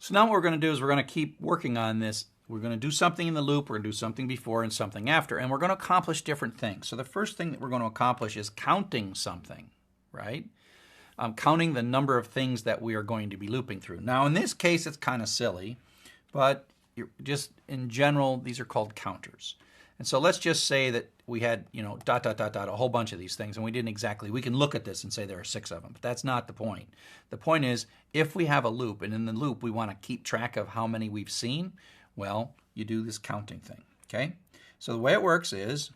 So now what we're going to do is we're going to keep working on this. We're going to do something in the loop, we're going to do something before and something after, and we're going to accomplish different things. So the first thing that we're going to accomplish is counting something, right? Counting the number of things that we are going to be looping through. Now in this case it's kind of silly, but just in general these are called counters. And so let's just say that we had, dot, dot, dot, dot, a whole bunch of these things, and we didn't exactly, we can look at this and say there are 6 of them, but that's not the point. The point is, if we have a loop, and in the loop we want to keep track of how many we've seen, well, you do this counting thing, okay? So the way it works is,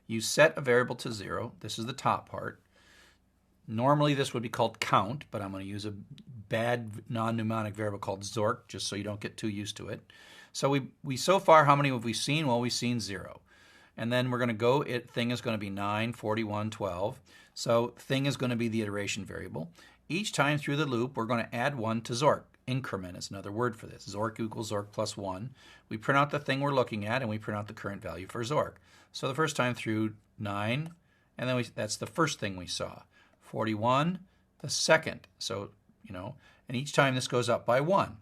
you set a variable to 0, this is the top part. Normally this would be called count, but I'm going to use a bad non-mnemonic variable called zork, just so you don't get too used to it. So we so far, how many have we seen? Well, we've seen 0. And then we're going to go, thing is going to be 9, 41, 12. So thing is going to be the iteration variable. Each time through the loop, we're going to add 1 to zork. Increment is another word for this. Zork equals zork plus 1. We print out the thing we're looking at, and we print out the current value for zork. So the first time through 9, and then that's the first thing we saw. 41, the second. So, and each time this goes up by 1.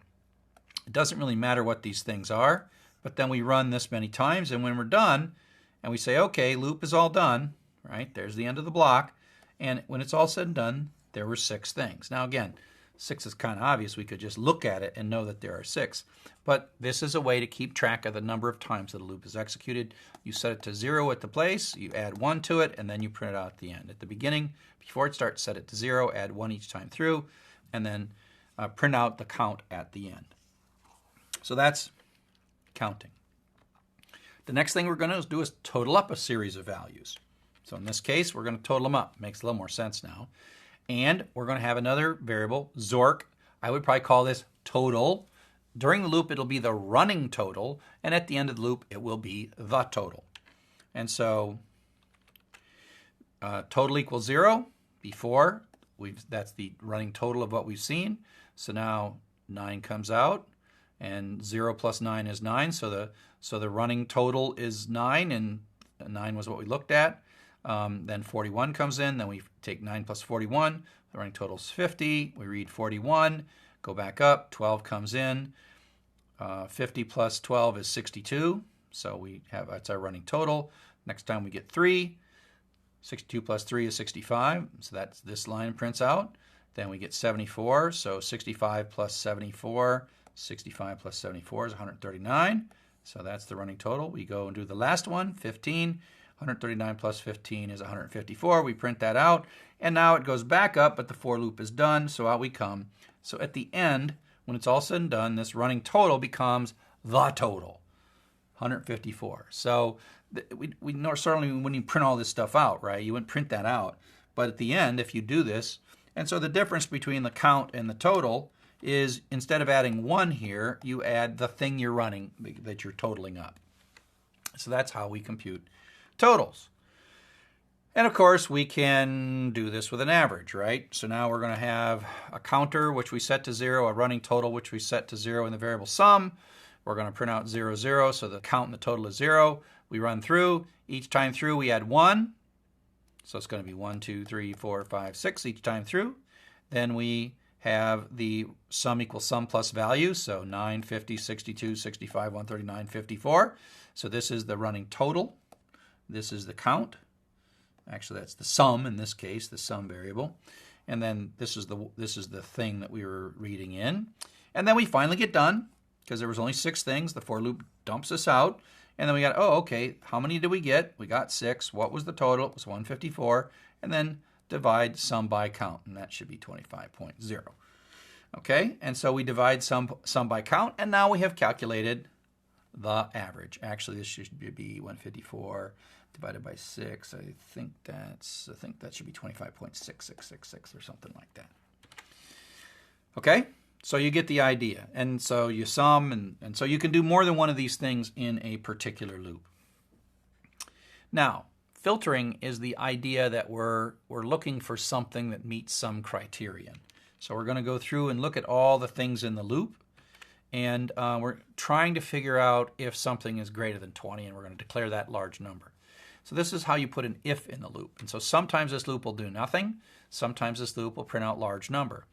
It doesn't really matter what these things are, but then we run this many times, and when we're done, and we say, okay, loop is all done, right? There's the end of the block, and when it's all said and done, there were 6 things. Now again, 6 is kind of obvious. We could just look at it and know that there are 6. But this is a way to keep track of the number of times that a loop is executed. You set it to 0 at the place, you add 1 to it, and then you print it out at the end. At the beginning, before it starts, set it to 0, add 1 each time through, and then print out the count at the end. So that's counting. The next thing we're going to do is total up a series of values. So in this case, we're going to total them up. Makes a little more sense now. And we're going to have another variable, zork. I would probably call this total. During the loop, it'll be the running total, and at the end of the loop, it will be the total. And so total equals 0. Before, that's the running total of what we've seen. So now 9 comes out, and 0 plus 9 is 9. So the running total is 9, and 9 was what we looked at. Then 41 comes in, then we take 9 plus 41, the running total is 50, we read 41, go back up, 12 comes in, 50 plus 12 is 62, so that's our running total. Next time we get 3, 62 plus 3 is 65, so this line prints out. Then we get 74, so 65 plus 74, 65 plus 74 is 139, so that's the running total. We go and do the last one, 15. 139 plus 15 is 154. We print that out, and now it goes back up, but the for loop is done, so out we come. So at the end, when it's all said and done, this running total becomes the total, 154. So we know certainly when you print all this stuff out, right, you wouldn't print that out. But at the end, if you do this, and so the difference between the count and the total is instead of adding 1 here, you add the thing you're running that you're totaling up. So that's how we compute totals. And of course, we can do this with an average, right? So now we're going to have a counter, which we set to 0, a running total, which we set to 0 in the variable sum. We're going to print out 0, 0, so the count and the total is 0. We run through. Each time through, we add 1. So it's going to be 1, 2, 3, 4, 5, 6 each time through. Then we have the sum equals sum plus value, so 9, 50, 62, 65, 139, 54. So this is the running total. This is the count. Actually, that's the sum in this case, the sum variable. And then this is the thing that we were reading in. And then we finally get done, because there was only 6 things. The for loop dumps us out. And then we got, oh, okay, how many did we get? We got 6. What was the total? It was 154. And then divide sum by count, and that should be 25.0. Okay, and so we divide sum by count, and now we have calculated the average. Actually, this should be 154 divided by 6. I think that should be 25.6666 or something like that. Okay, so you get the idea. And so you sum, and so you can do more than one of these things in a particular loop. Now, filtering is the idea that we're looking for something that meets some criterion. So we're going to go through and look at all the things in the loop, and we're trying to figure out if something is greater than 20, and we're going to declare that large number. So this is how you put an if in the loop. And so sometimes this loop will do nothing. Sometimes this loop will print out large number.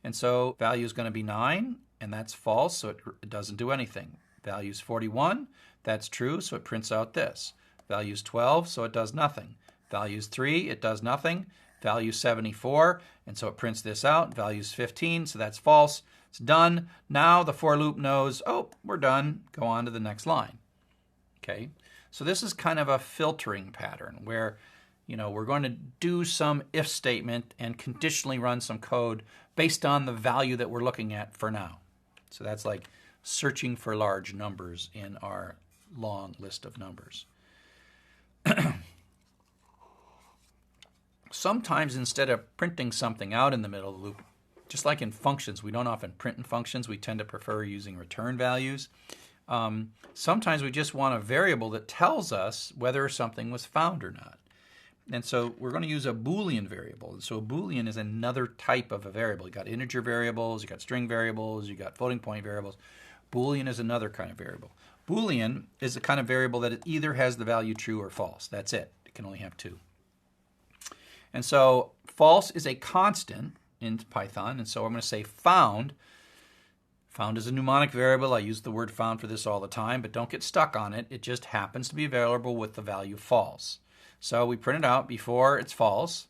And so value is going to be 9, and that's false, so it doesn't do anything. Value is 41, that's true, so it prints out this. Value is 12, so it does nothing. Value is 3, it does nothing. Value is 74, and so it prints this out. Value is 15, so that's false. It's done. Now the for loop knows, oh, we're done. Go on to the next line. Okay, so this is kind of a filtering pattern where, we're going to do some if statement and conditionally run some code based on the value that we're looking at for now. So that's like searching for large numbers in our long list of numbers. Sometimes instead of printing something out in the middle of the loop, just like in functions, we don't often print in functions. We tend to prefer using return values. Sometimes we just want a variable that tells us whether something was found or not. And so we're going to use a Boolean variable. And so a Boolean is another type of a variable. You got integer variables, you got string variables, you got floating point variables. Boolean is another kind of variable. Boolean is a kind of variable that it either has the value true or false. That's it. It can only have two. And so false is a constant in Python. And so I'm going to say found. Found is a mnemonic variable. I use the word found for this all the time, but don't get stuck on it. It just happens to be a variable with the value false. So we print it out before it's false.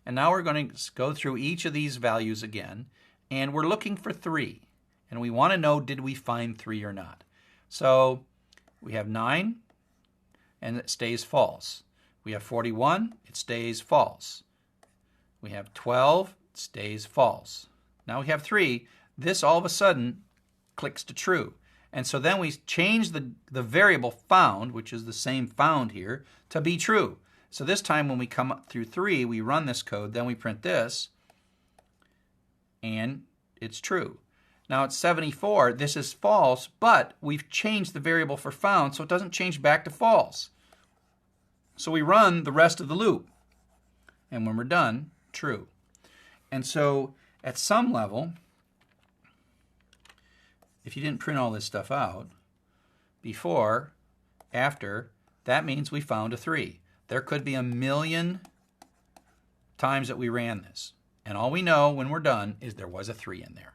And now we're going to go through each of these values again. And we're looking for 3. And we want to know, did we find 3 or not? So we have 9, and it stays false. We have 41, it stays false. We have 12, it stays false. Now we have 3. This all of a sudden clicks to true. And so then we change the variable found, which is the same found here, to be true. So this time when we come up through 3, we run this code, then we print this, and it's true. Now it's 74, this is false, but we've changed the variable for found, so it doesn't change back to false. So we run the rest of the loop, and when we're done, true. And so at some level, if you didn't print all this stuff out, before, after, that means we found a 3. There could be a million times that we ran this. And all we know when we're done is there was a 3 in there.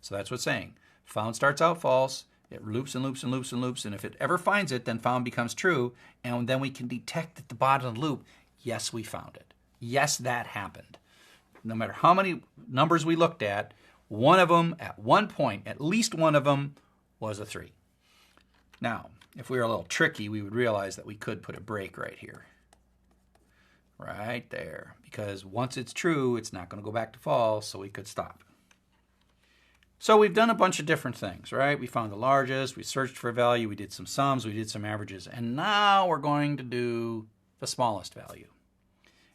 So that's what's saying. Found starts out false, it loops and loops and loops and loops, and if it ever finds it, then found becomes true, and then we can detect at the bottom of the loop, yes, we found it. Yes, that happened. No matter how many numbers we looked at, one of them, at one point, at least one of them, was a 3. Now, if we were a little tricky, we would realize that we could put a break right here. Right there. Because once it's true, it's not going to go back to false, so we could stop. So we've done a bunch of different things, right? We found the largest, we searched for value, we did some sums, we did some averages, and now we're going to do the smallest value.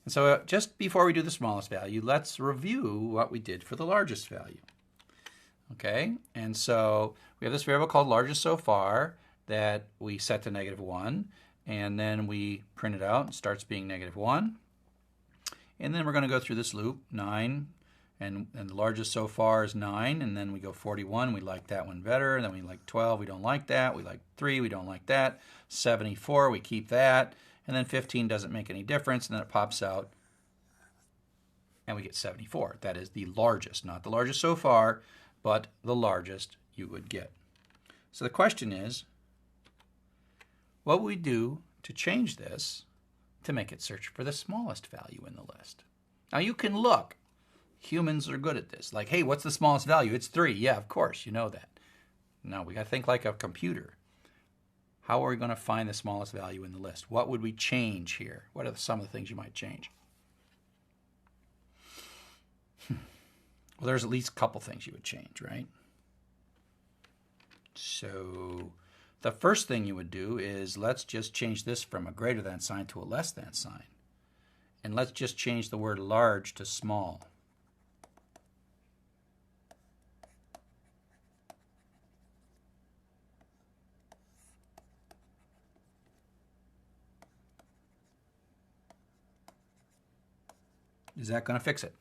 And so just before we do the smallest value, let's review what we did for the largest value. Okay, and so we have this variable called largest so far that we set to -1, and then we print it out. It starts being -1. And then we're going to go through this loop, 9, and the largest so far is 9, and then we go 41, we like that one better, and then we like 12, we don't like that, we like 3, we don't like that, 74, we keep that, and then 15 doesn't make any difference, and then it pops out, and we get 74. That is the largest, not the largest so far, but the largest you would get. So the question is, what would we do to change this to make it search for the smallest value in the list? Now you can look. Humans are good at this. Like, hey, what's the smallest value? It's 3. Yeah, of course, you know that. No, we got to think like a computer. How are we going to find the smallest value in the list? What would we change here? What are some of the things you might change? Well, there's at least a couple things you would change, right? So the first thing you would do is let's just change this from a greater than sign to a less than sign. And let's just change the word large to small. Is that going to fix it?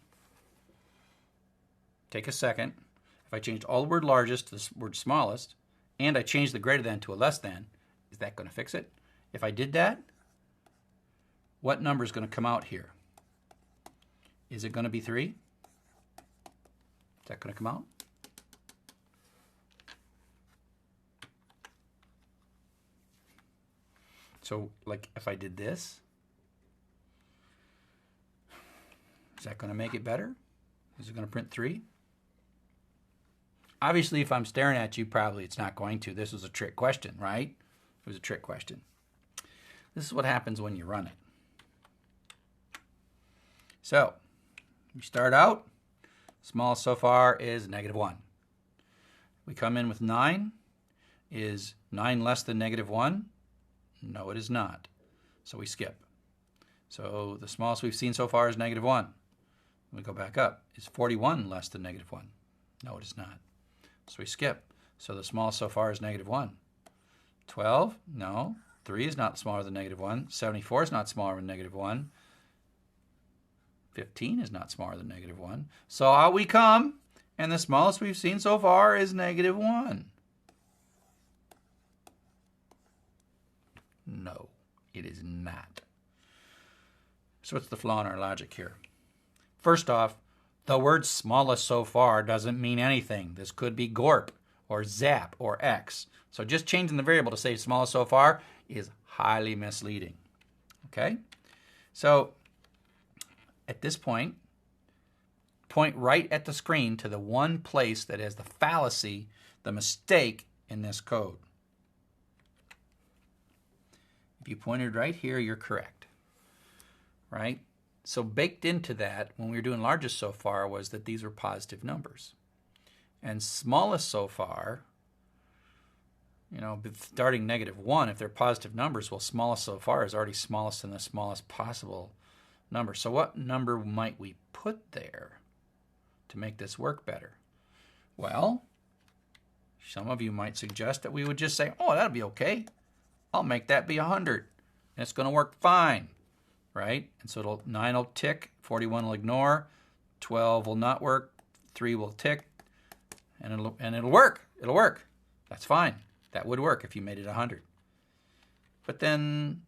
Take a second. If I changed all the word largest to the word smallest, and I changed the greater than to a less than, is that going to fix it? If I did that, what number is going to come out here? Is it going to be 3? Is that going to come out? So, like, if I did this, is that going to make it better? Is it going to print 3? Obviously, if I'm staring at you, probably it's not going to. This was a trick question, right? It was a trick question. This is what happens when you run it. So, we start out, smallest so far is -1. We come in with 9. Is 9 less than -1? No, it is not. So we skip. So the smallest we've seen so far is -1. We go back up. Is 41 less than -1? No, it is not. So we skip. So the smallest so far is -1. 12? No. 3 is not smaller than -1. 74 is not smaller than -1. 15 is not smaller than -1. So out we come, and the smallest we've seen so far is -1. No, it is not. So what's the flaw in our logic here? First off, the word smallest so far doesn't mean anything. This could be gorp or zap or x. So just changing the variable to say smallest so far is highly misleading. Okay? So at this point right at the screen to the one place that has the fallacy, the mistake in this code. If you pointed right here, you're correct, right? So baked into that, when we were doing largest so far, was that these were positive numbers. And smallest so far, you know, starting -1, if they're positive numbers, well, smallest so far is already smallest than the smallest possible number. So what number might we put there to make this work better? Well, some of you might suggest that we would just say, oh, that'll be okay. I'll make that be 100, and it's going to work fine, right? And so 9 will tick, 41 will ignore, 12 will not work, 3 will tick, and it'll work. It'll work. That's fine. That would work if you made it 100. But then,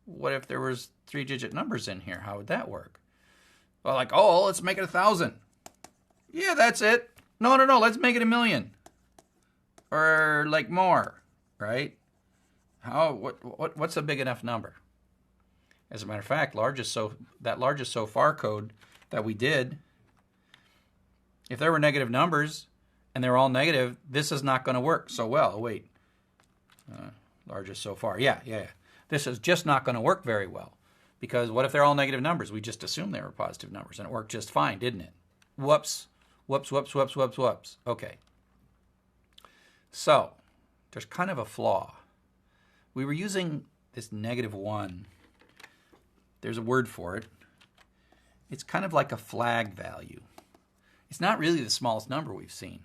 what if there was 3-digit numbers in here? How would that work? Well, like, oh, let's make it 1,000. Yeah, that's it. No, let's make it 1,000,000, or like more, right? What's a big enough number? As a matter of fact, largest so far code that we did, if there were negative numbers and they're all negative, this is not going to work so well. Wait, largest so far, yeah. This is just not going to work very well, because what if they're all negative numbers? We just assumed they were positive numbers, and it worked just fine, didn't it? Whoops. Okay. So there's kind of a flaw. We were using this -1. There's a word for it. It's kind of like a flag value. It's not really the smallest number we've seen.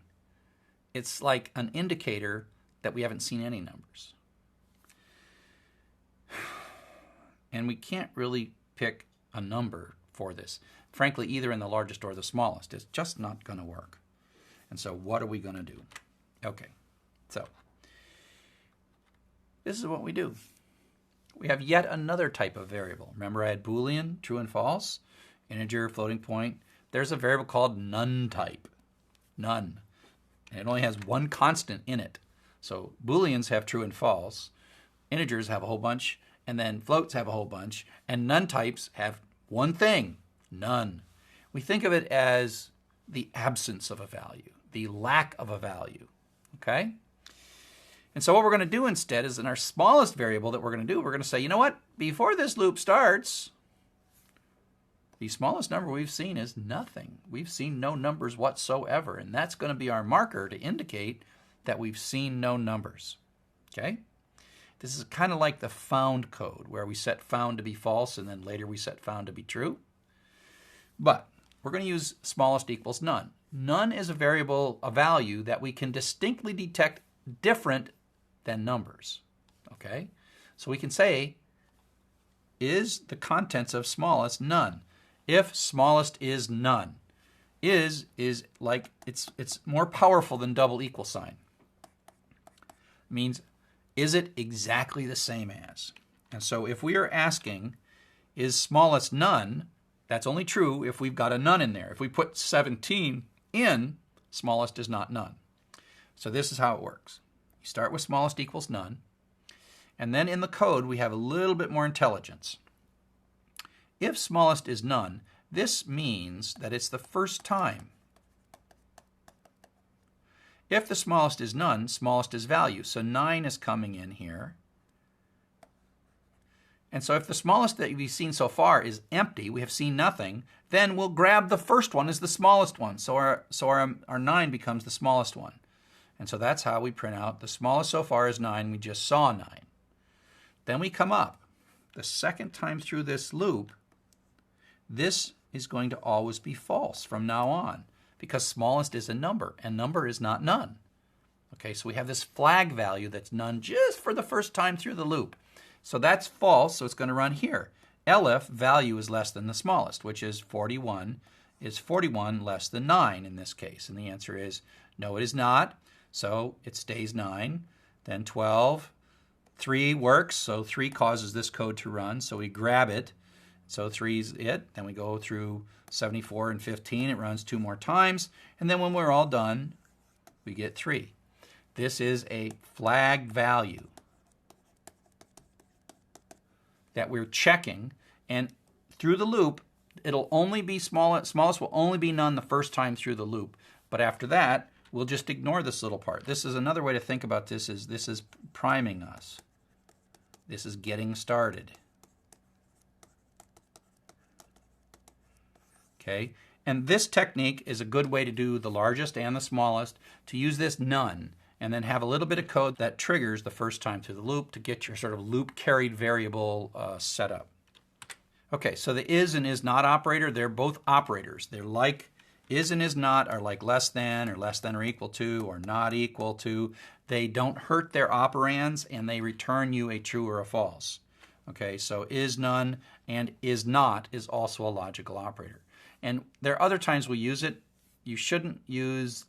It's like an indicator that we haven't seen any numbers. And we can't really pick a number for this. Frankly, either in the largest or the smallest. It's just not going to work. And so what are we going to do? Okay, so this is what we do. We have yet another type of variable. Remember, I had Boolean, true and false, integer, floating point. There's a variable called none type. None. And it only has one constant in it. So Booleans have true and false, integers have a whole bunch, and then floats have a whole bunch, and none types have one thing, none. We think of it as the absence of a value, the lack of a value, okay? And so what we're going to do instead is in our smallest variable that we're going to do, we're going to say, you know what? Before this loop starts, the smallest number we've seen is nothing. We've seen no numbers whatsoever, and that's going to be our marker to indicate that we've seen no numbers, okay? This is kind of like the found code, where we set found to be false, and then later we set found to be true. But we're going to use smallest equals none. None is a variable, a value that we can distinctly detect different than numbers, okay? So we can say, is the contents of smallest none? If smallest is none. Is like, it's more powerful than double equal sign. It means, is it exactly the same as? And so if we are asking, is smallest none, that's only true if we've got a none in there. If we put 17 in smallest is not none. So this is how it works. You start with smallest equals none, and then in the code we have a little bit more intelligence. If smallest is none, this means that it's the first time. If the smallest is none, smallest is value. So 9 is coming in here. And so if the smallest that we've seen so far is empty, we have seen nothing, then we'll grab the first one as the smallest one. So our 9 becomes the smallest one. And so that's how we print out the smallest so far is 9. We just saw 9. Then we come up. The second time through this loop, this is going to always be false from now on, because smallest is a number, and number is not none. Okay, so we have this flag value that's none just for the first time through the loop. So that's false, so it's going to run here. Elif value is less than the smallest, which is 41. Is 41 less than 9 in this case? And the answer is no, it is not. So it stays 9. Then 12. 3 works, so 3 causes this code to run, so we grab it. So 3 is it. Then we go through 74 and 15. It runs 2 more times. And then when we're all done, we get 3. This is a flag value that we're checking. And through the loop, it'll only be smallest will only be none the first time through the loop. But after that, we'll just ignore this little part. This is another way to think about this is priming us. This is getting started. Okay, and this technique is a good way to do the largest and the smallest, to use this none, and then have a little bit of code that triggers the first time through the loop to get your sort of loop carried variable set up. Okay, so the is and is not operator, they're both operators. They're like is and is not are like less than or equal to or not equal to. They don't hurt their operands, and they return you a true or a false. Okay, so is none and is not is also a logical operator. And there are other times we use it. You shouldn't use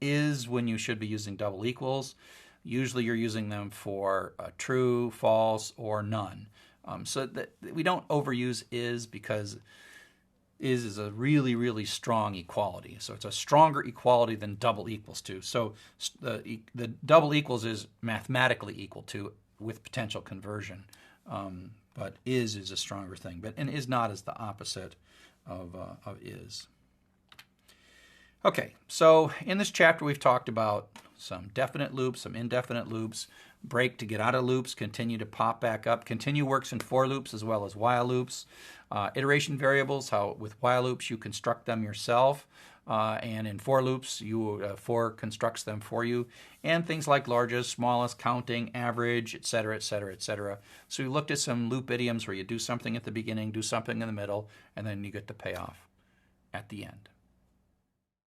is when you should be using double equals. Usually you're using them for true, false, or none. So that we don't overuse is, because is a really, really strong equality. So it's a stronger equality than double equals to. So the double equals is mathematically equal to with potential conversion. But is a stronger thing. And is not is the opposite of is. Okay, so in this chapter we've talked about some definite loops, some indefinite loops, break to get out of loops, continue to pop back up. Continue works in for loops as well as while loops. Iteration variables, how with while loops you construct them yourself, and in for loops for constructs them for you, and things like largest, smallest, counting, average, etc., etc., etc. So we looked at some loop idioms where you do something at the beginning, do something in the middle, and then you get the payoff at the end.